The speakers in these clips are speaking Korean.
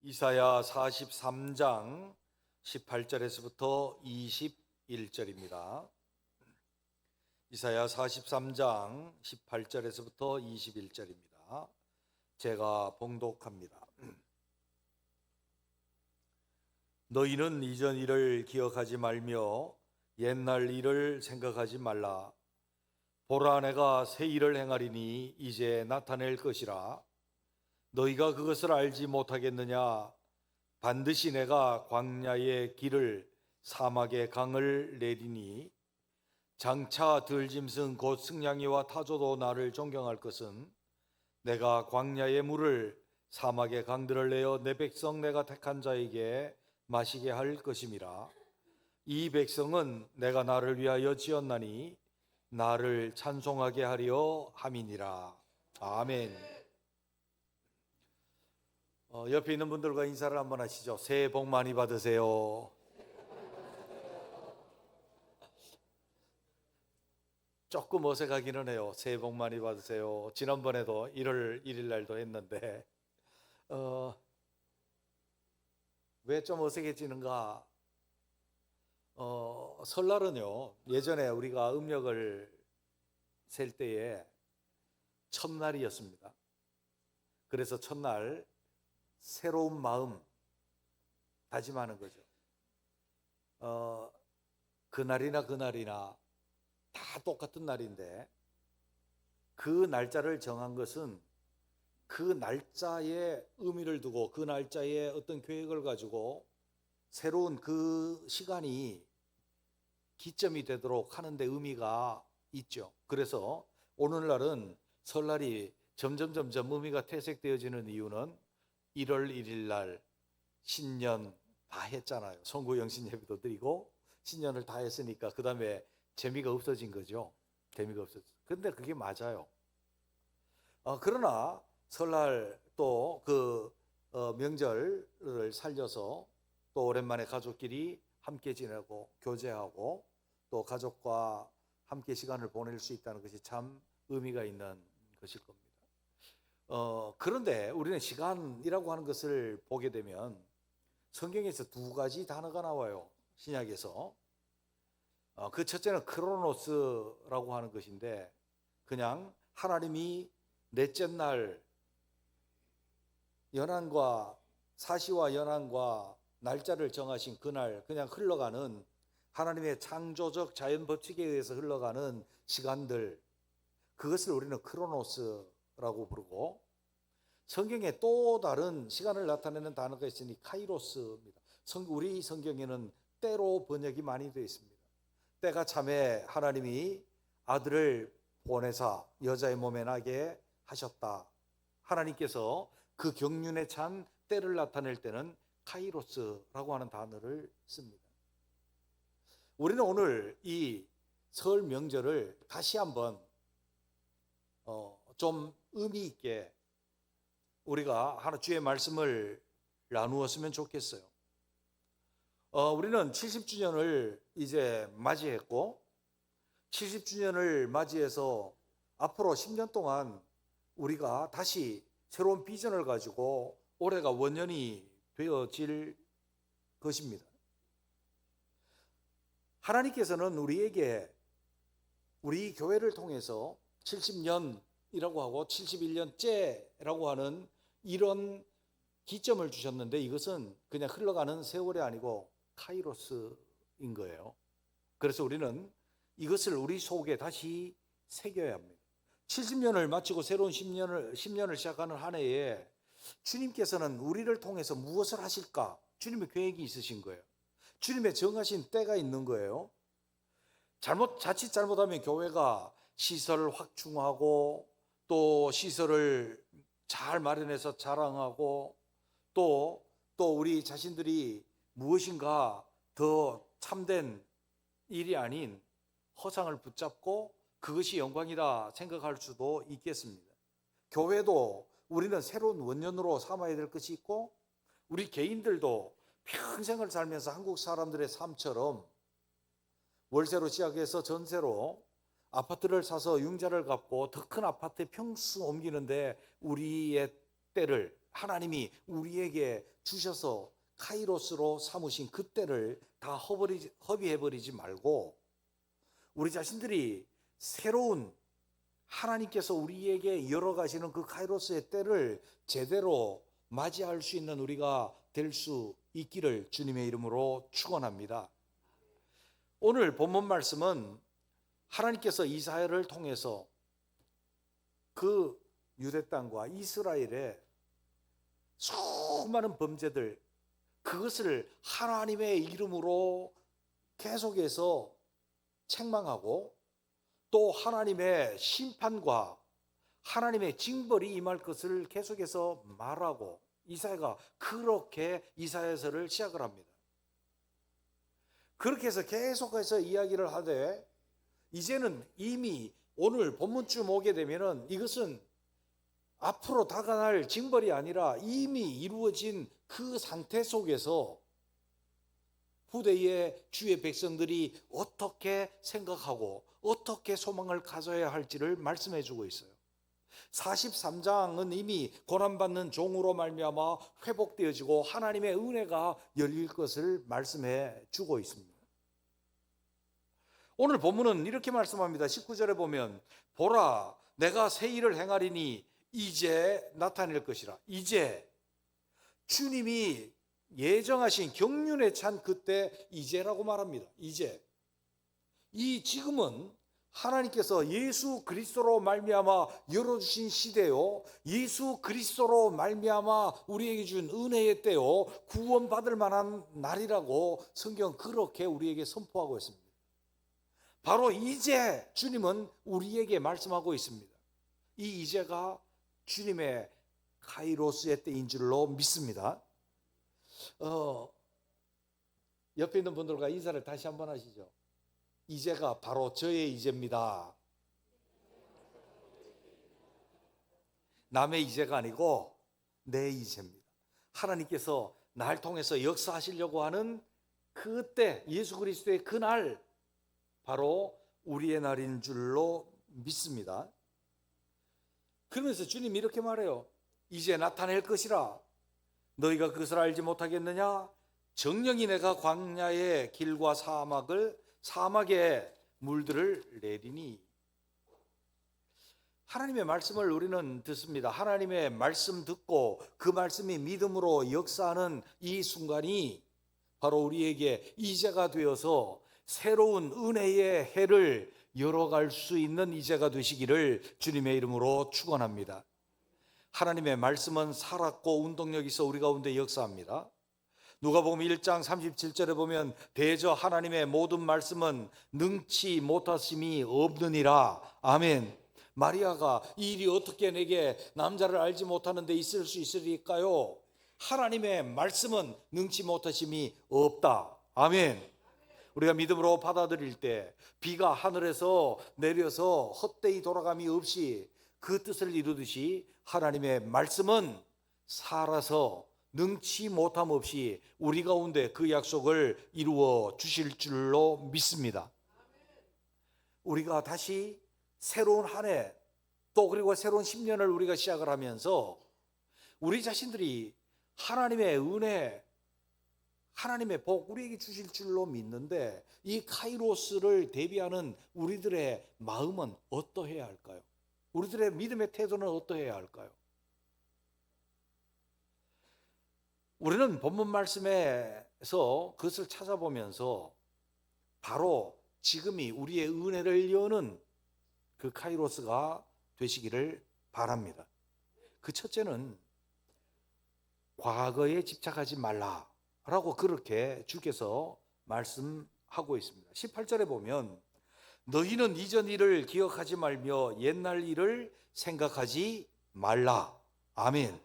이사야 43장 18절에서부터 21절입니다. 이사야 43장 18절에서부터 21절입니다. 제가 봉독합니다. 너희는 이전 일을 기억하지 말며 옛날 일을 생각하지 말라. 보라, 내가 새 일을 행하리니 이제 나타낼 것이라. 너희가 그것을 알지 못하겠느냐? 반드시 내가 광야의 길을 사막의 강을 내리니 장차 들짐승 곧 승냥이와 타조도 나를 존경할 것은 내가 광야의 물을 사막의 강들을 내어 내 백성 내가 택한 자에게 마시게 할 것임이라. 이 백성은 내가 나를 위하여 지었나니 나를 찬송하게 하려 함이니라. 아멘. 옆에 있는 분들과 인사를 한번 하시죠. 새해 복 많이 받으세요. 조금 어색하기는 해요. 새해 복 많이 받으세요. 지난번에도 1월 1일 날도 했는데 왜 좀 어색해지는가? 설날은요, 예전에 우리가 음력을 셀 때에 첫날이었습니다. 그래서 첫날 새로운 마음 다짐하는 거죠. 그날이나 다 똑같은 날인데 그 날짜를 정한 것은 그 날짜에 의미를 두고 그 날짜에 어떤 계획을 가지고 새로운 그 시간이 기점이 되도록 하는 데 의미가 있죠. 그래서 오늘날은 설날이 점점 의미가 퇴색되어지는 이유는 1월 1일 날 신년 다 했잖아요. 송구 영신 예배도 드리고 신년을 다 했으니까 그 다음에 재미가 없어진 거죠. 재미가 없어졌어요. 근데 그게 맞아요. 그러나 설날 또 그 명절을 살려서 또 오랜만에 가족끼리 함께 지내고 교제하고 또 가족과 함께 시간을 보낼 수 있다는 것이 참 의미가 있는 것일 겁니다. 그런데 우리는 시간이라고 하는 것을 보게 되면 성경에서 두 가지 단어가 나와요. 신약에서. 그 첫째는 크로노스라고 하는 것인데 그냥 하나님이 넷째 날 연한과 사시와 연한과 날짜를 정하신 그날 그냥 흘러가는 하나님의 창조적 자연 법칙에 의해서 흘러가는 시간들, 그것을 우리는 크로노스라고 부르고, 성경에 또 다른 시간을 나타내는 단어가 있으니 카이로스입니다. 우리 성경에는 때로 번역이 많이 되어 있습니다. 때가 참에 하나님이 아들을 보내사 여자의 몸에 나게 하셨다. 하나님께서 그 경륜에 찬 때를 나타낼 때는 카이로스라고 하는 단어를 씁니다. 우리는 오늘 이 설 명절을 다시 한번 좀 의미 있게 우리가 하나 주의 말씀을 나누었으면 좋겠어요. 우리는 70주년을 이제 맞이했고 70주년을 맞이해서 앞으로 10년 동안 우리가 다시 새로운 비전을 가지고 올해가 원년이 되어질 것입니다. 하나님께서는 우리에게 우리 교회를 통해서 70년이라고 하고 71년째라고 하는 이런 기점을 주셨는데 이것은 그냥 흘러가는 세월이 아니고 카이로스인 거예요. 그래서 우리는 이것을 우리 속에 다시 새겨야 합니다. 70년을 마치고 새로운 10년을 시작하는 한 해에 주님께서는 우리를 통해서 무엇을 하실까? 주님의 계획이 있으신 거예요. 주님의 정하신 때가 있는 거예요. 자칫 잘못하면 교회가 시설을 확충하고 또 시설을 잘 마련해서 자랑하고 또 우리 자신들이 무엇인가 더 참된 일이 아닌 허상을 붙잡고 그것이 영광이다 생각할 수도 있겠습니다. 교회도 우리는 새로운 원년으로 삼아야 될 것이 있고 우리 개인들도 평생을 살면서 한국 사람들의 삶처럼 월세로 시작해서 전세로 아파트를 사서 융자를 갚고 더 큰 아파트에 평수 옮기는데 우리의 때를 하나님이 우리에게 주셔서 카이로스로 삼으신 그 때를 다 허비해버리지 말고 우리 자신들이 새로운 하나님께서 우리에게 열어가시는 그 카이로스의 때를 제대로 맞이할 수 있는 우리가 될 수 있기를 주님의 이름으로 축원합니다. 오늘 본문 말씀은 하나님께서 이사야를 통해서 그 유대 땅과 이스라엘의 수많은 범죄들, 그것을 하나님의 이름으로 계속해서 책망하고 또 하나님의 심판과 하나님의 징벌이 임할 것을 계속해서 말하고 이사야가 그렇게 이사야서를 시작을 합니다. 그렇게 해서 계속해서 이야기를 하되 이제는 이미 오늘 본문쯤 오게 되면은 이것은 앞으로 다가날 징벌이 아니라 이미 이루어진 그 상태 속에서 후대의 주의 백성들이 어떻게 생각하고 어떻게 소망을 가져야 할지를 말씀해 주고 있어요. 43장은 이미 고난받는 종으로 말미암아 회복되어지고 하나님의 은혜가 열릴 것을 말씀해 주고 있습니다. 오늘 본문은 이렇게 말씀합니다. 19절에 보면 보라 내가 새 일을 행하리니 이제 나타낼 것이라. 이제 주님이 예정하신 경륜에 찬 그때 이제라고 말합니다. 이제 이 지금은 하나님께서 예수 그리스도로 말미암아 열어주신 시대요, 예수 그리스도로 말미암아 우리에게 준 은혜의 때요, 구원받을 만한 날이라고 성경 그렇게 우리에게 선포하고 있습니다. 바로 이제 주님은 우리에게 말씀하고 있습니다. 이 이제가 주님의 카이로스의 때인 줄로 믿습니다. 옆에 있는 분들과 인사를 다시 한번 하시죠. 이제가 바로 저의 이제입니다. 남의 이제가 아니고 내 이제입니다. 하나님께서 날 통해서 역사하시려고 하는 그때 예수 그리스도의 그날 바로 우리의 날인 줄로 믿습니다. 그러면서 주님이 이렇게 말해요. 이제 나타낼 것이라. 너희가 그것을 알지 못하겠느냐? 정령이 내가 광야의 길과 사막에 물들을 내리니. 하나님의 말씀을 우리는 듣습니다. 하나님의 말씀 듣고 그 말씀이 믿음으로 역사하는 이 순간이 바로 우리에게 이제가 되어서 새로운 은혜의 해를 열어갈 수 있는 이제가 되시기를 주님의 이름으로 축원합니다. 하나님의 말씀은 살았고 운동력 있어 우리 가운데 역사합니다. 누가복음 1장 37절에 보면 대저 하나님의 모든 말씀은 능치 못하심이 없느니라. 아멘. 마리아가 이 일이 어떻게 내게 남자를 알지 못하는데 있을 수 있으리까요? 하나님의 말씀은 능치 못하심이 없다. 아멘. 우리가 믿음으로 받아들일 때 비가 하늘에서 내려서 헛되이 돌아감이 없이 그 뜻을 이루듯이 하나님의 말씀은 살아서 능치 못함 없이 우리 가운데 그 약속을 이루어 주실 줄로 믿습니다. 우리가 다시 새로운 한 해 또 그리고 새로운 10년을 우리가 시작을 하면서 우리 자신들이 하나님의 은혜, 하나님의 복 우리에게 주실 줄로 믿는데 이 카이로스를 대비하는 우리들의 마음은 어떠해야 할까요? 우리들의 믿음의 태도는 어떠해야 할까요? 우리는 본문 말씀에서 그것을 찾아보면서 바로 지금이 우리의 은혜를 여는 그 카이로스가 되시기를 바랍니다. 그 첫째는 과거에 집착하지 말라라고 그렇게 주께서 말씀하고 있습니다. 18절에 보면 너희는 이전 일을 기억하지 말며 옛날 일을 생각하지 말라. 아멘.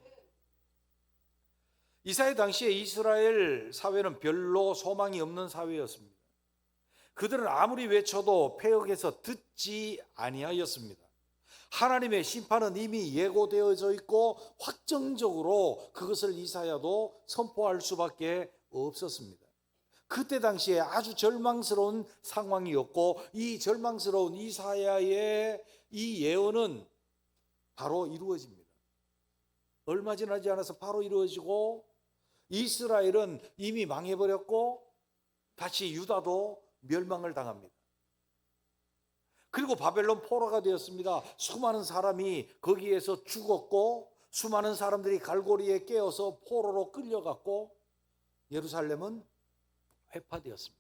이사야 당시에 이스라엘 사회는 별로 소망이 없는 사회였습니다. 그들은 아무리 외쳐도 폐역해서 듣지 아니하였습니다. 하나님의 심판은 이미 예고되어져 있고 확정적으로 그것을 이사야도 선포할 수밖에 없었습니다. 그때 당시에 아주 절망스러운 상황이었고 이 절망스러운 이사야의 이 예언은 바로 이루어집니다. 얼마 지나지 않아서 바로 이루어지고, 이스라엘은 이미 망해버렸고 다시 유다도 멸망을 당합니다. 그리고 바벨론 포로가 되었습니다. 수많은 사람이 거기에서 죽었고, 수많은 사람들이 갈고리에 깨어서 포로로 끌려갔고, 예루살렘은 회파되었습니다.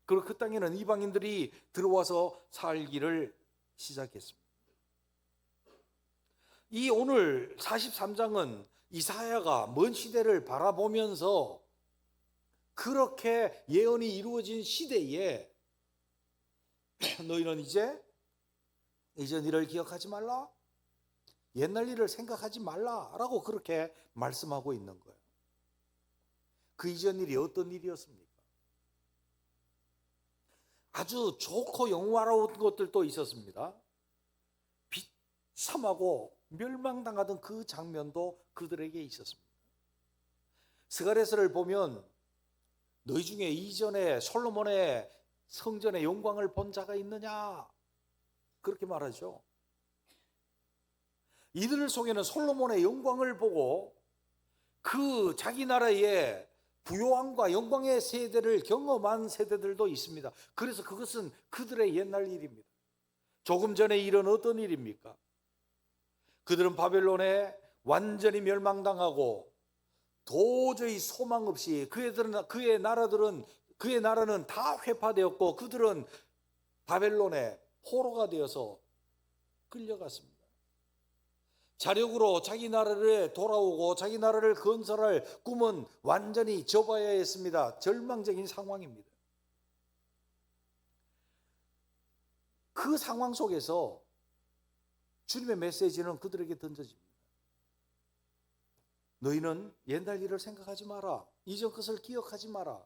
그리고 그 땅에는 이방인들이 들어와서 살기를 시작했습니다. 이 오늘 43장은 이사야가 먼 시대를 바라보면서 그렇게 예언이 이루어진 시대에 너희는 이제 이전 일을 기억하지 말라, 옛날 일을 생각하지 말라라고 그렇게 말씀하고 있는 거예요. 그 이전 일이 어떤 일이었습니까? 아주 좋고 영화로운 것들도 있었습니다. 비참하고 멸망당하던 그 장면도 그들에게 있었습니다. 스가랴서를 보면 너희 중에 이전에 솔로몬의 성전의 영광을 본 자가 있느냐, 그렇게 말하죠. 이들 속에는 솔로몬의 영광을 보고 그 자기 나라의 부요함과 영광의 세대를 경험한 세대들도 있습니다. 그래서 그것은 그들의 옛날 일입니다. 조금 전에 일은 어떤 일입니까? 그들은 바벨론에 완전히 멸망당하고 도저히 소망 없이 그의 나라는 다 회파되었고, 그들은 바벨론의 포로가 되어서 끌려갔습니다. 자력으로 자기 나라를 돌아오고 자기 나라를 건설할 꿈은 완전히 접어야 했습니다. 절망적인 상황입니다. 그 상황 속에서 주님의 메시지는 그들에게 던져집니다. 너희는 옛날 일을 생각하지 마라. 이전 것을 기억하지 마라.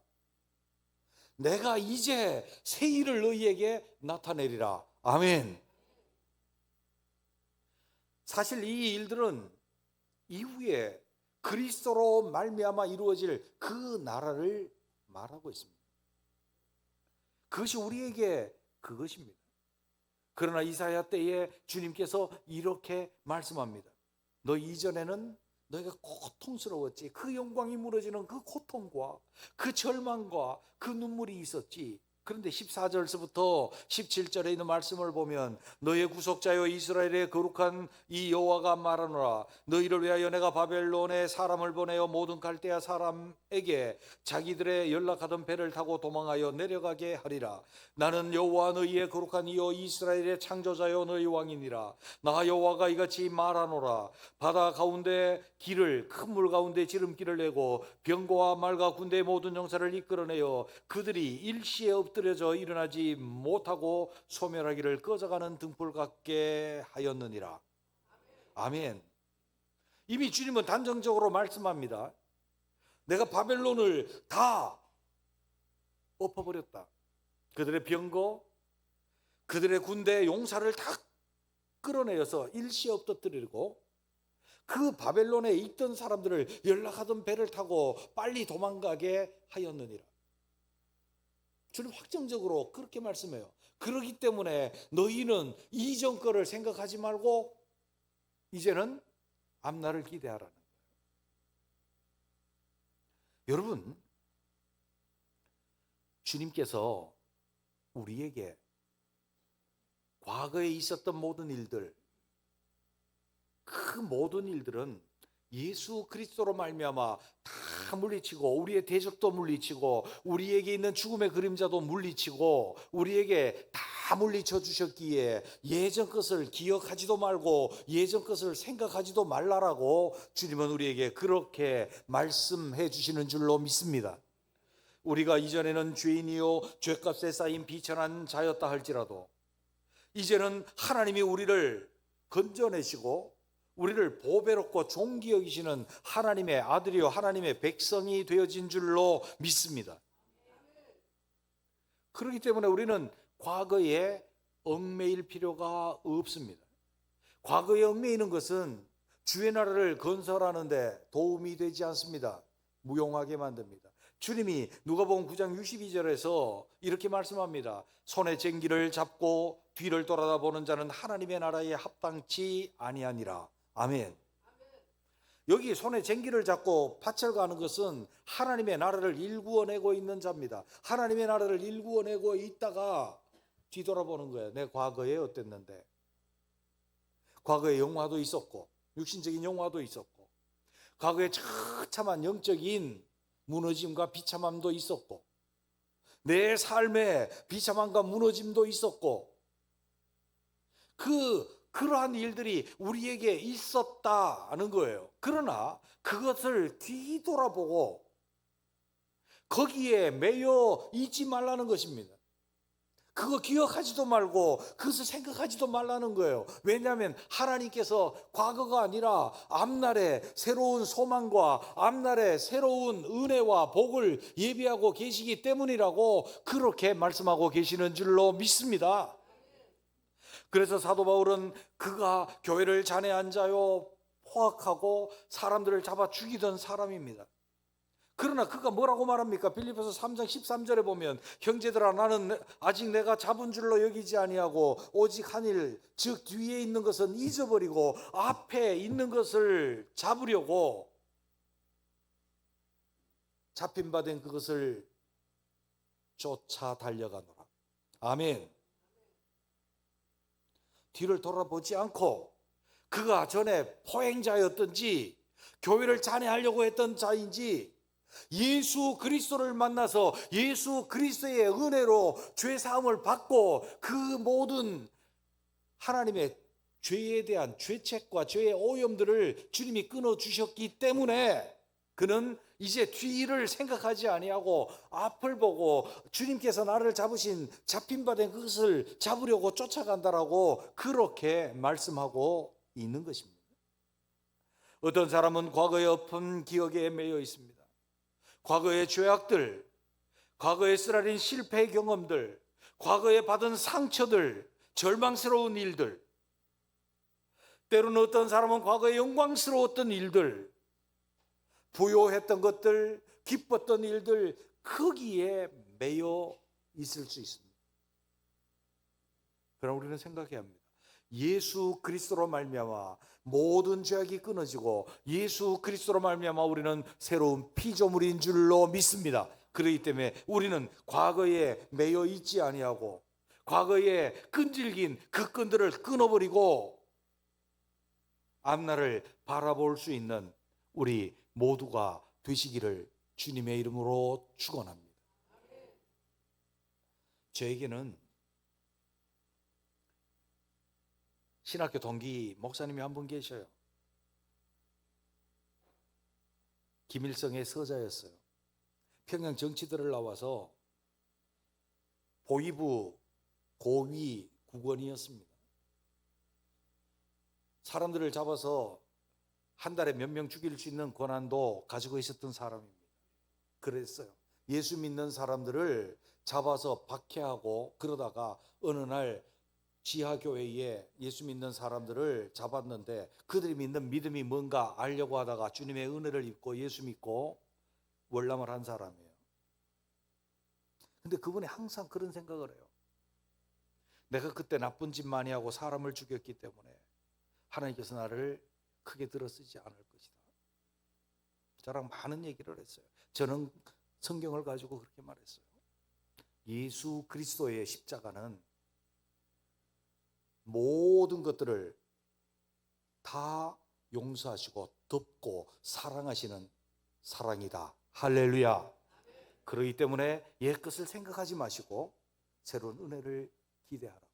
내가 이제 새 일을 너희에게 나타내리라. 아멘. 사실 이 일들은 이후에 그리스도로 말미암아 이루어질 그 나라를 말하고 있습니다. 그것이 우리에게 그것입니다. 그러나 이사야 때에 주님께서 이렇게 말씀합니다. 너 이전에는 너희가 고통스러웠지. 그 영광이 무너지는 그 고통과 그 절망과 그 눈물이 있었지. 그런데 14절서부터 17절에 있는 말씀을 보면 너희의 구속자여 이스라엘의 거룩한 이 여호와가 말하노라. 너희를 위하여 내가 바벨론에 사람을 보내어 모든 갈대아 사람에게 자기들의 연락하던 배를 타고 도망하여 내려가게 하리라. 나는 여호와 너희의 거룩한 이여 이스라엘의 창조자여 너희 왕이니라. 나 여호와가 이같이 말하노라. 바다 가운데 길을, 큰 물 가운데 지름길을 내고 병거와 말과 군대의 모든 용사를 이끌어내어 그들이 일시에 엎드려져 일어나지 못하고 소멸하기를 꺼져가는 등불 같게 하였느니라. 아멘. 이미 주님은 단정적으로 말씀합니다. 내가 바벨론을 다 엎어버렸다. 그들의 병거, 그들의 군대 용사를 다 끌어내어서 일시에 엎드리고 그 바벨론에 있던 사람들을 연락하던 배를 타고 빨리 도망가게 하였느니라. 주님 확정적으로 그렇게 말씀해요. 그렇기 때문에 너희는 이전 거를 생각하지 말고 이제는 앞날을 기대하라는 거예요. 여러분, 주님께서 우리에게 과거에 있었던 모든 일들, 그 모든 일들은 예수 그리스도로 말미암아 다 물리치고 우리의 대적도 물리치고 우리에게 있는 죽음의 그림자도 물리치고 우리에게 다 물리쳐 주셨기에 예전 것을 기억하지도 말고 예전 것을 생각하지도 말라라고 주님은 우리에게 그렇게 말씀해 주시는 줄로 믿습니다. 우리가 이전에는 죄인이요 죄값에 쌓인 비천한 자였다 할지라도 이제는 하나님이 우리를 건져내시고 우리를 보배롭고 존귀 여기시는 하나님의 아들이요 하나님의 백성이 되어진 줄로 믿습니다. 그렇기 때문에 우리는 과거에 얽매일 필요가 없습니다. 과거에 얽매이는 것은 주의 나라를 건설하는 데 도움이 되지 않습니다. 무용하게 만듭니다. 주님이 누가복음 9장 62절에서 이렇게 말씀합니다. 손에 쟁기를 잡고 뒤를 돌아다보는 자는 하나님의 나라에 합당치 아니하니라. 아멘. 여기 손에 쟁기를 잡고 밭을 가는 것은 하나님의 나라를 일구어내고 있는 자입니다. 하나님의 나라를 일구어내고 있다가 뒤돌아보는 거예요. 내 과거에 어땠는데. 과거에 영화도 있었고 육신적인 영화도 있었고 과거에 처참한 영적인 무너짐과 비참함도 있었고 내 삶에 비참함과 무너짐도 있었고 그러한 일들이 우리에게 있었다는 거예요. 그러나 그것을 뒤돌아보고 거기에 매여 있지 말라는 것입니다. 그거 기억하지도 말고 그것을 생각하지도 말라는 거예요. 왜냐하면 하나님께서 과거가 아니라 앞날에 새로운 소망과 앞날에 새로운 은혜와 복을 예비하고 계시기 때문이라고 그렇게 말씀하고 계시는 줄로 믿습니다. 그래서 사도 바울은 그가 교회를 잔해한 자요 포악하고 사람들을 잡아 죽이던 사람입니다. 그러나 그가 뭐라고 말합니까? 빌립보서 3장 13절에 보면 형제들아 나는 아직 내가 잡은 줄로 여기지 아니하고 오직 한 일 즉 뒤에 있는 것은 잊어버리고 앞에 있는 것을 잡으려고 잡힌 바 된 그것을 쫓아 달려가노라. 아멘. 뒤를 돌아보지 않고 그가 전에 포행자였던지 교회를 잔해하려고 했던 자인지 예수 그리스도를 만나서 예수 그리스도의 은혜로 죄 사함을 받고 그 모든 하나님의 죄에 대한 죄책과 죄의 오염들을 주님이 끊어 주셨기 때문에 그는 이제 뒤를 생각하지 아니하고 앞을 보고 주님께서 나를 잡힌 바 된 그것을 잡으려고 쫓아간다라고 그렇게 말씀하고 있는 것입니다. 어떤 사람은 과거의 엎은 기억에 매여 있습니다. 과거의 죄악들, 과거에 쓰라린 실패 경험들, 과거에 받은 상처들, 절망스러운 일들, 때로는 어떤 사람은 과거에 영광스러웠던 일들, 부요했던 것들, 기뻤던 일들, 거기에 매여 있을 수 있습니다. 그럼 우리는 생각해야 합니다. 예수 그리스도로 말미암아 모든 죄악이 끊어지고 예수 그리스도로 말미암아 우리는 새로운 피조물인 줄로 믿습니다. 그렇기 때문에 우리는 과거에 매여 있지 아니하고 과거에 끈질긴 그 끈들을 끊어버리고 앞날을 바라볼 수 있는 우리 모두가 되시기를 주님의 이름으로 축원합니다. 저에게는 신학교 동기 목사님이 한 분 계셔요. 김일성의 서자였어요. 평양 정치들을 나와서 보위부 고위 국원이었습니다. 사람들을 잡아서 한 달에 몇 명 죽일 수 있는 권한도 가지고 있었던 사람입니다. 그랬어요. 예수 믿는 사람들을 잡아서 박해하고 그러다가 어느 날 지하교회에 예수 믿는 사람들을 잡았는데 그들이 믿는 믿음이 뭔가 알려고 하다가 주님의 은혜를 입고 예수 믿고 월남을 한 사람이에요. 근데 그분이 항상 그런 생각을 해요. 내가 그때 나쁜 짓 많이 하고 사람을 죽였기 때문에 하나님께서 나를 크게 들어쓰지 않을 것이다. 저랑 많은 얘기를 했어요. 저는 성경을 가지고 그렇게 말했어요. 예수 그리스도의 십자가는 모든 것들을 다 용서하시고 덮고 사랑하시는 사랑이다. 할렐루야. 그렇기 때문에 옛 것을 생각하지 마시고 새로운 은혜를 기대하라고.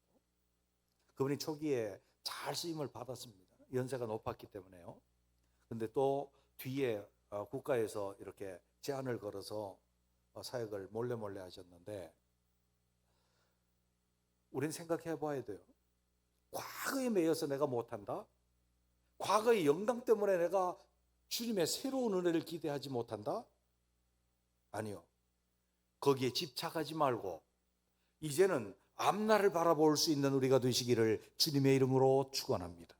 그분이 초기에 잘 쓰임을 받았습니다. 연세가 높았기 때문에요. 근데 또 뒤에 국가에서 이렇게 제안을 걸어서 사역을 몰래 하셨는데 우린 생각해 봐야 돼요. 과거에 매여서 내가 못한다? 과거의 영광 때문에 내가 주님의 새로운 은혜를 기대하지 못한다? 아니요. 거기에 집착하지 말고 이제는 앞날을 바라볼 수 있는 우리가 되시기를 주님의 이름으로 축원합니다.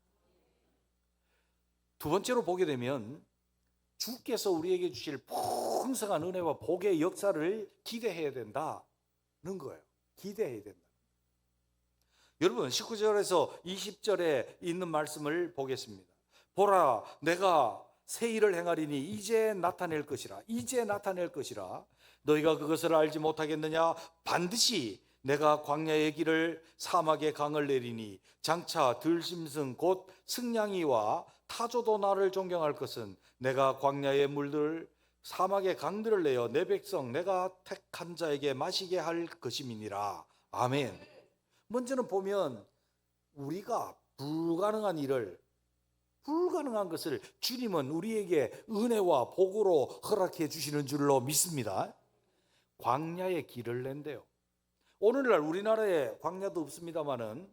두 번째로 보게 되면 주께서 우리에게 주실 풍성한 은혜와 복의 역사를 기대해야 된다는 거예요. 기대해야 된다. 여러분 19절에서 20절에 있는 말씀을 보겠습니다. 보라 내가 새 일을 행하리니 이제 나타낼 것이라. 이제 나타낼 것이라. 너희가 그것을 알지 못하겠느냐? 반드시 내가 광야의 길을 사막의 강을 내리니 장차 들짐승 곧 승냥이와 타조도 나를 존경할 것은 내가 광야의 물들 사막의 강들을 내어 내 백성 내가 택한 자에게 마시게 할 것임이니라. 아멘. 먼저는 보면 우리가 불가능한 일을, 불가능한 것을 주님은 우리에게 은혜와 복으로 허락해 주시는 줄로 믿습니다. 광야의 길을 낸대요. 오늘날 우리나라에 광야도 없습니다마는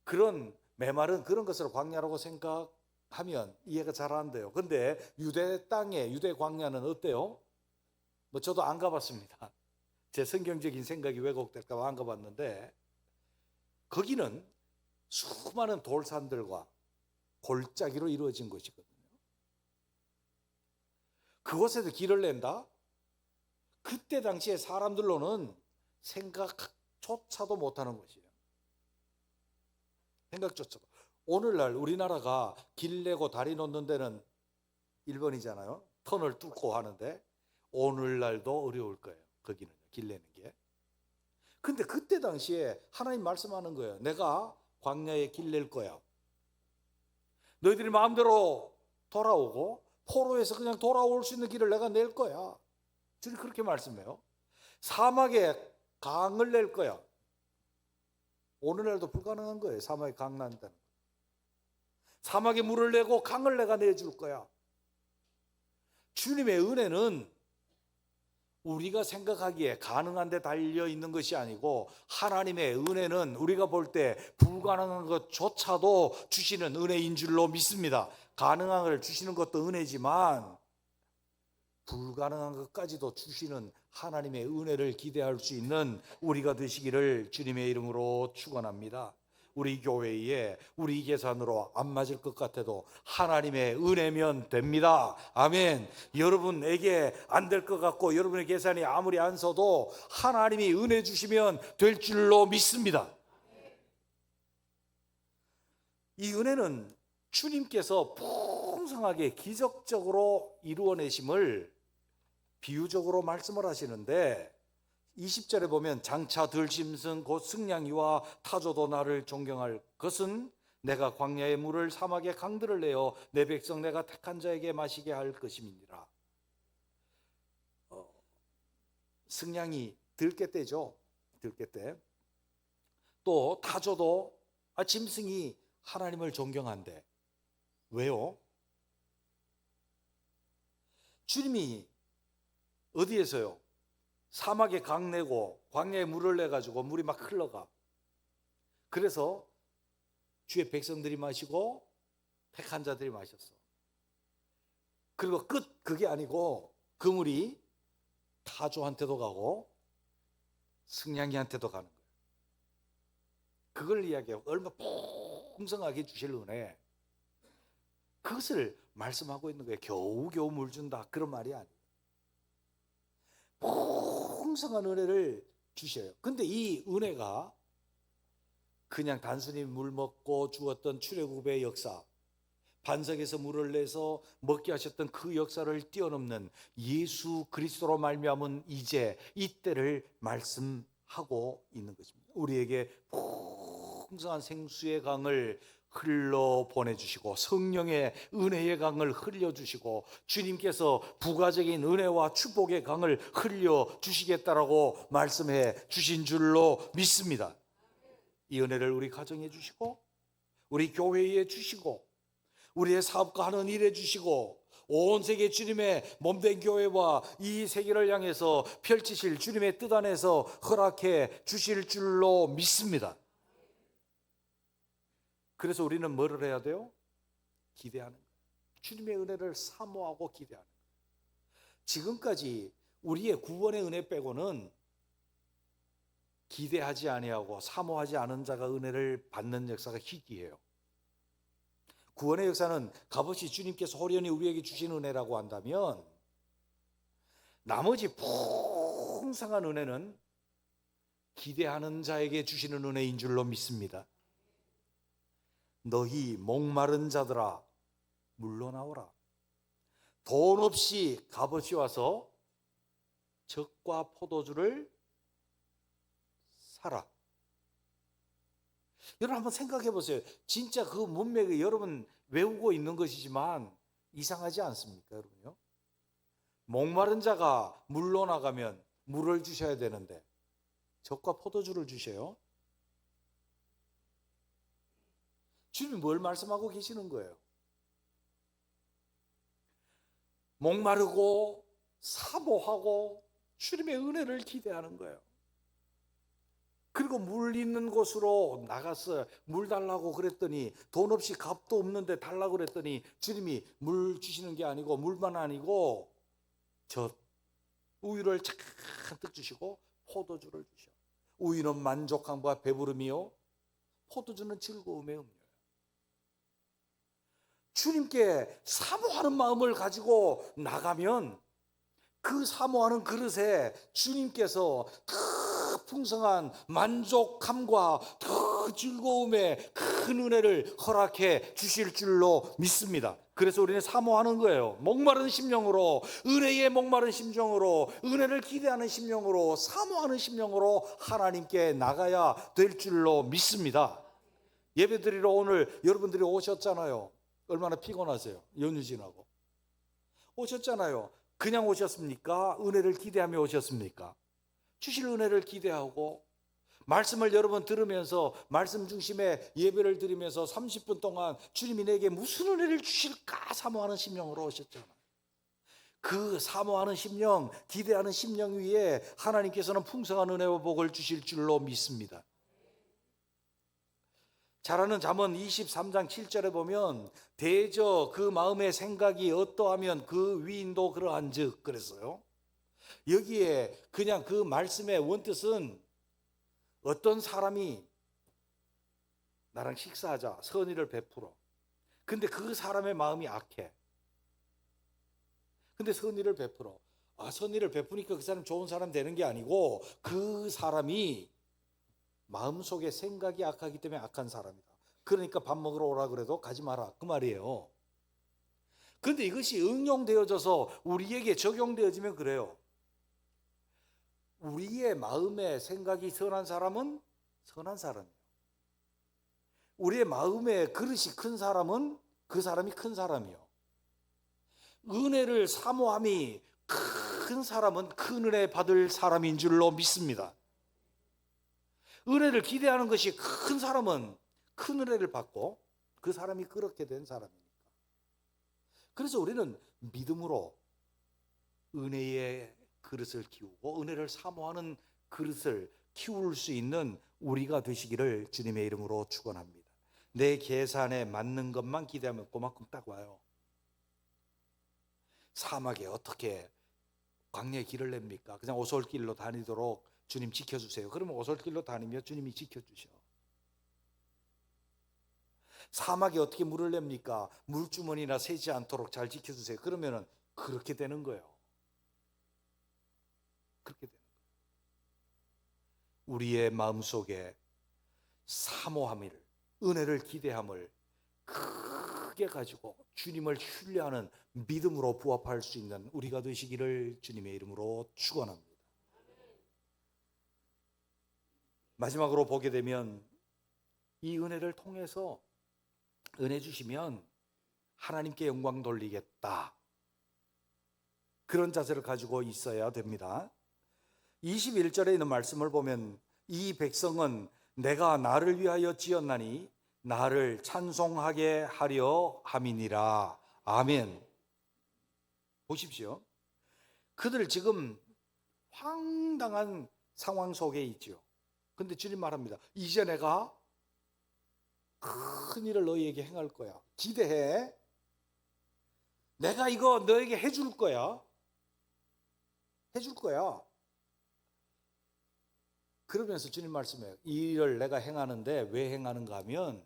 그런 메마른 그런 것을 광야라고 생각하면 이해가 잘 안 돼요. 근데 유대 땅에, 유대 광야는 어때요? 뭐 저도 안 가봤습니다. 제 성경적인 생각이 왜곡될까 봐 안 가봤는데, 거기는 수많은 돌산들과 골짜기로 이루어진 것이거든요. 그곳에서 길을 낸다? 그때 당시에 사람들로는 생각조차도 못하는 것이에요. 생각조차도. 오늘날 우리나라가 길 내고 다리 놓는 데는 1번이잖아요. 터널 뚫고 하는데 오늘날도 어려울 거예요. 거기는 길 내는 게. 근데 그때 당시에 하나님 말씀하는 거예요. 내가 광야에 길 낼 거야. 너희들이 마음대로 돌아오고 포로에서 그냥 돌아올 수 있는 길을 내가 낼 거야. 주님 그렇게 말씀해요. 사막에 강을 낼 거야. 오늘날도 불가능한 거예요. 사막에 강 난다는 거. 사막에 물을 내고 강을 내가 내줄 거야. 주님의 은혜는 우리가 생각하기에 가능한 데 달려 있는 것이 아니고, 하나님의 은혜는 우리가 볼 때 불가능한 것조차도 주시는 은혜인 줄로 믿습니다. 가능한 걸 주시는 것도 은혜지만 불가능한 것까지도 주시는 하나님의 은혜를 기대할 수 있는 우리가 되시기를 주님의 이름으로 축원합니다. 우리 교회에, 우리 계산으로 안 맞을 것 같아도 하나님의 은혜면 됩니다. 아멘. 여러분에게 안 될 것 같고 여러분의 계산이 아무리 안 서도 하나님이 은혜 주시면 될 줄로 믿습니다. 이 은혜는 주님께서 풍성하게 기적적으로 이루어내심을 비유적으로 말씀을 하시는데, 20절에 보면 장차 들짐승 곧 승냥이와 타조도 나를 존경할 것은 내가 광야의 물을 사막의 강들을 내어 내 백성 내가 택한 자에게 마시게 할 것임이니라. 승냥이 들깨떼죠. 들깨떼. 또 타조도, 짐승이 하나님을 존경한대. 왜요? 주님이 어디에서요? 사막에 강 내고 광야에 물을 내가지고 물이 막 흘러가. 그래서 주의 백성들이 마시고 택한 자들이 마셨어. 그리고 그게 아니고 그 물이 타조한테도 가고 승냥이한테도 가는 거예요. 그걸 이야기하고 얼마나 풍성하게 주실 은혜, 그것을 말씀하고 있는 거예요. 겨우겨우 물 준다 그런 말이 아니에요. 풍성한 은혜를 주셔요. 근데 이 은혜가 그냥 단순히 물 먹고 죽었던 출애굽의 역사, 반석에서 물을 내서 먹게 하셨던 그 역사를 뛰어넘는 예수 그리스도로 말미암은 이제 이때를 말씀하고 있는 것입니다. 우리에게 풍성한 생수의 강을 흘러 보내주시고 성령의 은혜의 강을 흘려주시고 주님께서 부가적인 은혜와 축복의 강을 흘려주시겠다라고 말씀해 주신 줄로 믿습니다. 이 은혜를 우리 가정에 주시고 우리 교회에 주시고 우리의 사업과 하는 일에 주시고 온 세계 주님의 몸된 교회와 이 세계를 향해서 펼치실 주님의 뜻 안에서 허락해 주실 줄로 믿습니다. 그래서 우리는 뭐를 해야 돼요? 기대하는 거예요. 주님의 은혜를 사모하고 기대하는 거예요. 지금까지 우리의 구원의 은혜 빼고는 기대하지 아니하고 사모하지 않은 자가 은혜를 받는 역사가 희귀해요. 구원의 역사는 값없이 주님께서 호련히 우리에게 주신 은혜라고 한다면, 나머지 풍성한 은혜는 기대하는 자에게 주시는 은혜인 줄로 믿습니다. 너희 목마른 자들아 물러나오라. 돈 없이 값없이 와서 젖과 포도주를 사라. 여러분 한번 생각해 보세요. 진짜 그 문맥이 여러분 외우고 있는 것이지만 이상하지 않습니까, 여러분요? 목마른 자가 물로 나가면 물을 주셔야 되는데 젖과 포도주를 주셔요. 주님이 뭘 말씀하고 계시는 거예요? 목마르고 사모하고 주님의 은혜를 기대하는 거예요. 그리고 물 있는 곳으로 나가서 물 달라고 그랬더니 돈 없이 값도 없는데 달라고 그랬더니 주님이 물 주시는 게 아니고 물만 아니고 젖, 우유를 잔뜩 주시고 포도주를 주셔. 우유는 만족함과 배부름이요, 포도주는 즐거움의 음료예요. 주님께 사모하는 마음을 가지고 나가면 그 사모하는 그릇에 주님께서 더 풍성한 만족함과 더 즐거움의 큰 은혜를 허락해 주실 줄로 믿습니다. 그래서 우리는 사모하는 거예요. 목마른 심령으로, 은혜의 목마른 심정으로, 은혜를 기대하는 심령으로, 사모하는 심령으로 하나님께 나가야 될 줄로 믿습니다. 예배드리러 오늘 여러분들이 오셨잖아요. 얼마나 피곤하세요? 연휴 지나고 오셨잖아요. 그냥 오셨습니까? 은혜를 기대하며 오셨습니까? 주실 은혜를 기대하고 말씀을 여러분 들으면서 말씀 중심의 예배를 드리면서 30분 동안 주님이 내게 무슨 은혜를 주실까 사모하는 심령으로 오셨잖아요. 그 사모하는 심령, 기대하는 심령 위에 하나님께서는 풍성한 은혜와 복을 주실 줄로 믿습니다. 잘하는 잠언 23장 7절에 보면 대저 그 마음의 생각이 어떠하면 그 위인도 그러한즉 그랬어요. 여기에 그냥 그 말씀의 원뜻은 어떤 사람이 나랑 식사하자, 선의를 베풀어. 근데 그 사람의 마음이 악해. 근데 선의를 베풀어. 선의를 베푸니까 그 사람 좋은 사람 되는 게 아니고 그 사람이 마음속에 생각이 악하기 때문에 악한 사람이다. 그러니까 밥 먹으러 오라 그래도 가지 마라, 그 말이에요. 그런데 이것이 응용되어져서 우리에게 적용되어지면 그래요. 우리의 마음의 생각이 선한 사람은 선한 사람이에요. 우리의 마음의 그릇이 큰 사람은 그 사람이 큰 사람이요. 은혜를 사모함이 큰 사람은 큰 은혜 받을 사람인 줄로 믿습니다. 은혜를 기대하는 것이 큰 사람은 큰 은혜를 받고 그 사람이 그렇게 된 사람이니까. 그래서 우리는 믿음으로 은혜의 그릇을 키우고 은혜를 사모하는 그릇을 키울 수 있는 우리가 되시기를 주님의 이름으로 축원합니다. 내 계산에 맞는 것만 기대하면 그만큼 딱 와요. 사막에 어떻게 광야의 길을 냅니까? 그냥 오솔길로 다니도록 주님 지켜주세요. 그러면 오솔길로 다니며 주님이 지켜주셔. 사막에 어떻게 물을 냅니까? 물주머니나 새지 않도록 잘 지켜주세요. 그러면 그렇게 되는 거예요. 그렇게 되는 거예요. 우리의 마음속에 사모함을, 은혜를 기대함을 크게 가지고 주님을 신뢰하는 믿음으로 부합할 수 있는 우리가 되시기를 주님의 이름으로 축원합니다. 마지막으로 보게 되면 이 은혜를 통해서 은혜 주시면 하나님께 영광 돌리겠다, 그런 자세를 가지고 있어야 됩니다. 21절에 있는 말씀을 보면 이 백성은 내가 나를 위하여 지었나니 나를 찬송하게 하려 함이니라. 아멘. 보십시오. 그들 지금 황당한 상황 속에 있죠. 근데 주님 말합니다. 이제 내가 큰 일을 너희에게 행할 거야. 기대해. 내가 이거 너에게 해줄 거야. 해줄 거야. 그러면서 주님 말씀해요. 이 일을 내가 행하는데 왜 행하는가 하면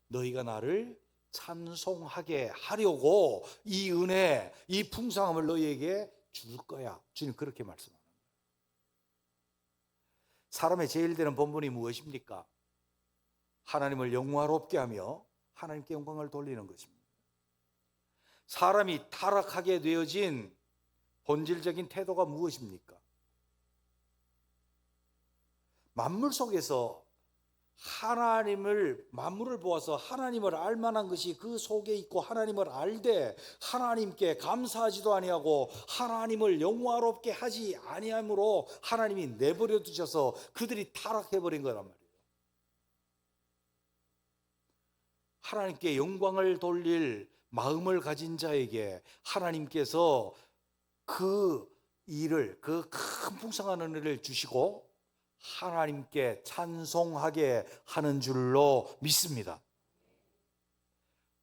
너희가 나를 찬송하게 하려고 이 은혜, 이 풍성함을 너희에게 줄 거야. 주님 그렇게 말씀합니다. 사람의 제일 되는 본분이 무엇입니까? 하나님을 영화롭게 하며 하나님께 영광을 돌리는 것입니다. 사람이 타락하게 되어진 본질적인 태도가 무엇입니까? 만물 속에서 만물을 보아서 하나님을 알 만한 것이 그 속에 있고, 하나님을 알되 하나님께 감사하지도 아니하고 하나님을 영화롭게 하지 아니함으로 하나님이 내버려 두셔서 그들이 타락해 버린 거란 말이에요. 하나님께 영광을 돌릴 마음을 가진 자에게 하나님께서 그 큰 풍성한 은혜를 주시고 하나님께 찬송하게 하는 줄로 믿습니다.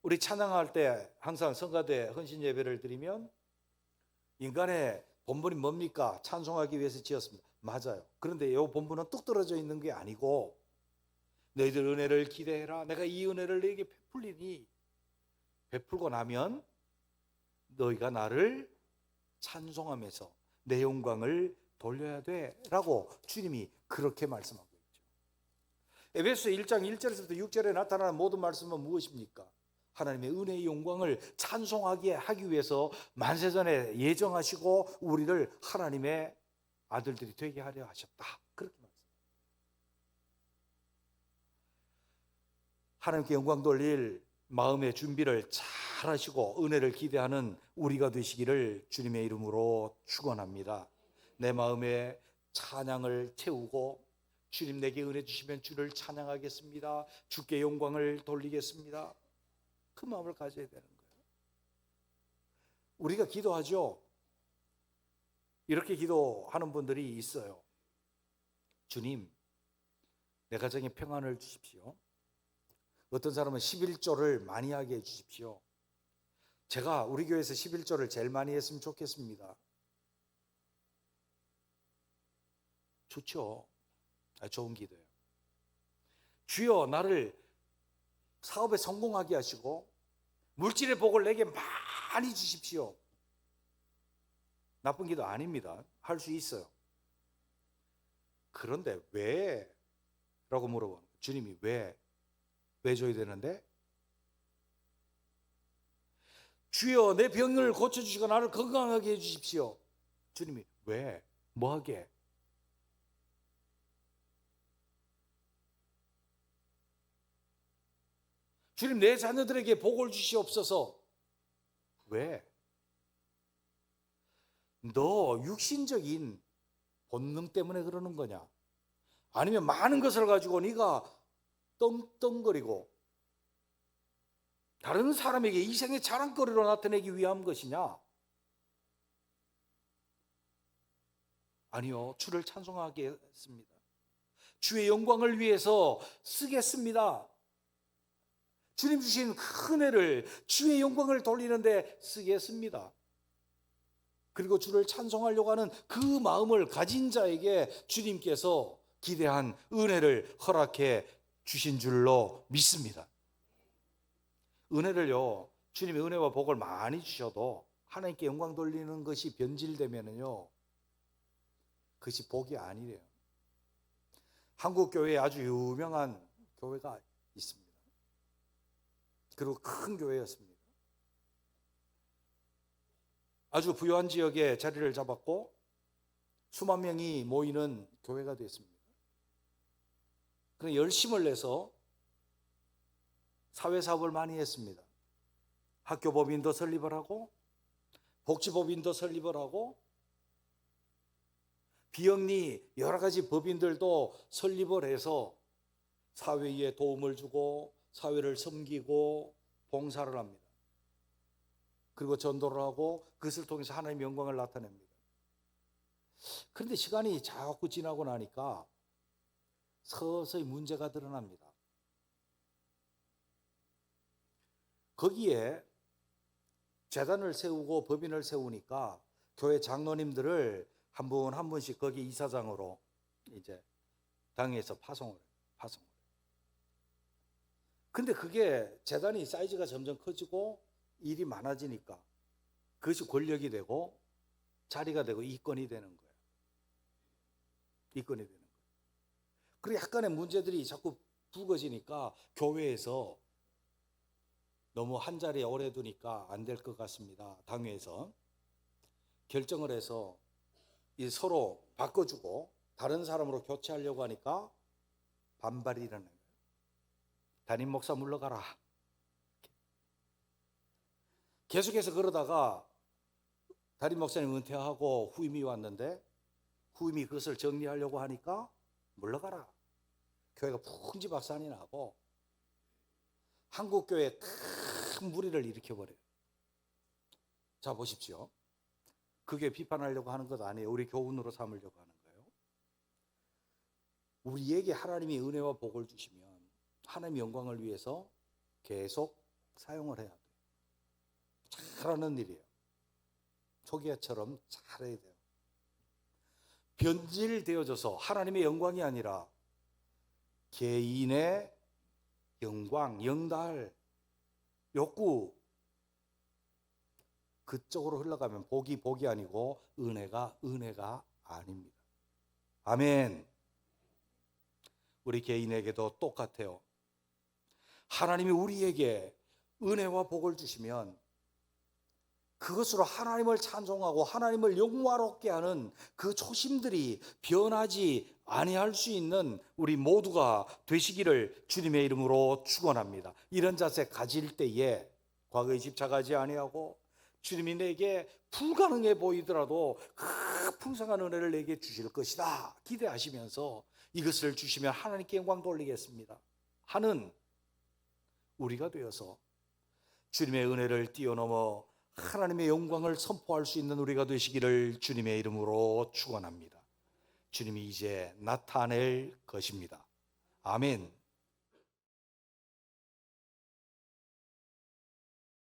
우리 찬양할 때 항상 성가대 헌신 예배를 드리면 인간의 본분이 뭡니까? 찬송하기 위해서 지었습니다. 맞아요. 그런데 이 본분은 뚝 떨어져 있는 게 아니고, 너희들 은혜를 기대해라. 내가 이 은혜를 너에게 베풀리니, 베풀고 나면 너희가 나를 찬송하면서 내 영광을 돌려야 돼 라고 주님이 그렇게 말씀하고 있죠. 에베소 1장 1절에서부터 6절에 나타나는 모든 말씀은 무엇입니까? 하나님의 은혜의 영광을 찬송하게 하기 위해서 만세전에 예정하시고 우리를 하나님의 아들들이 되게 하려 하셨다, 그렇게 말씀합니다. 하나님께 영광 돌릴 마음의 준비를 잘 하시고 은혜를 기대하는 우리가 되시기를 주님의 이름으로 축원합니다. 내 마음에 찬양을 채우고, 주님 내게 은혜 주시면 주를 찬양하겠습니다, 주께 영광을 돌리겠습니다, 그 마음을 가져야 되는 거예요. 우리가 기도하죠. 이렇게 기도하는 분들이 있어요. 주님, 내 가정에 평안을 주십시오. 어떤 사람은 11조를 많이 하게 해주십시오. 제가 우리 교회에서 11조를 제일 많이 했으면 좋겠습니다. 좋죠. 좋은 기도예요. 주여 나를 사업에 성공하게 하시고 물질의 복을 내게 많이 주십시오. 나쁜 기도 아닙니다. 할 수 있어요. 그런데 왜? 라고 물어보는 거예요. 주님이 왜 줘야 되는데? 주여 내 병을 고쳐주시고 나를 건강하게 해주십시오. 주님이 왜? 뭐하게? 주님 내 자녀들에게 복을 주시옵소서. 왜? 너 육신적인 본능 때문에 그러는 거냐? 아니면 많은 것을 가지고 네가 떵떵거리고 다른 사람에게 이생의 자랑거리로 나타내기 위한 것이냐? 아니요, 주를 찬송하겠습니다. 주의 영광을 위해서 쓰겠습니다. 주님 주신 큰 은혜를 주의 영광을 돌리는데 쓰겠습니다. 그리고 주를 찬송하려고 하는 그 마음을 가진 자에게 주님께서 기대한 은혜를 허락해 주신 줄로 믿습니다. 은혜를요, 주님의 은혜와 복을 많이 주셔도 하나님께 영광 돌리는 것이 변질되면요, 그것이 복이 아니래요. 한국 교회에 아주 유명한 교회가 있습니다. 그리고 큰 교회였습니다. 아주 부유한 지역에 자리를 잡았고 수만 명이 모이는 교회가 됐습니다. 그래서 열심을 내서 사회사업을 많이 했습니다. 학교법인도 설립을 하고 복지법인도 설립을 하고 비영리 여러 가지 법인들도 설립을 해서 사회에 도움을 주고 사회를 섬기고 봉사를 합니다. 그리고 전도를 하고 그것을 통해서 하나님의 영광을 나타냅니다. 그런데 시간이 자꾸 지나고 나니까 서서히 문제가 드러납니다. 거기에 재단을 세우고 법인을 세우니까 교회 장로님들을 한 분 한 분씩 거기 이사장으로 이제 당에서 파송을 해요. 근데 그게 재단이 사이즈가 점점 커지고 일이 많아지니까 그것이 권력이 되고 자리가 되고 이권이 되는 거예요. 이권이 되는 거예요. 그리고 약간의 문제들이 자꾸 불거지니까 교회에서 너무 한 자리에 오래 두니까 안 될 것 같습니다. 당회에서 결정을 해서 이 서로 바꿔주고 다른 사람으로 교체하려고 하니까 반발이 일어나는 거예요. 담임 목사 물러가라. 계속해서 그러다가 담임 목사님 은퇴하고 후임이 왔는데 후임이 그것을 정리하려고 하니까 물러가라. 교회가 풍지박산이 나고 한국교회에 큰 무리를 일으켜버려요. 자, 보십시오. 그게 비판하려고 하는 것 아니에요. 우리 교훈으로 삼으려고 하는 거예요. 우리에게 하나님이 은혜와 복을 주시면 하나님의 영광을 위해서 계속 사용을 해야 돼요. 잘하는 일이에요. 초기화처럼 잘해야 돼요. 변질되어져서 하나님의 영광이 아니라 개인의 영광, 영달, 욕구 그쪽으로 흘러가면 복이 아니고 은혜가 아닙니다. 아멘. 우리 개인에게도 똑같아요. 하나님이 우리에게 은혜와 복을 주시면 그것으로 하나님을 찬송하고 하나님을 영화롭게 하는 그 초심들이 변하지 아니할 수 있는 우리 모두가 되시기를 주님의 이름으로 축원합니다. 이런 자세 가질 때에 과거에 집착하지 아니하고 주님이 내게 불가능해 보이더라도 그 풍성한 은혜를 내게 주실 것이다 기대하시면서 이것을 주시면 하나님께 영광 돌리겠습니다 하는 우리가 되어서 주님의 은혜를 뛰어넘어 하나님의 영광을 선포할 수 있는 우리가 되시기를 주님의 이름으로 축원합니다. 주님이 이제 나타낼 것입니다. 아멘.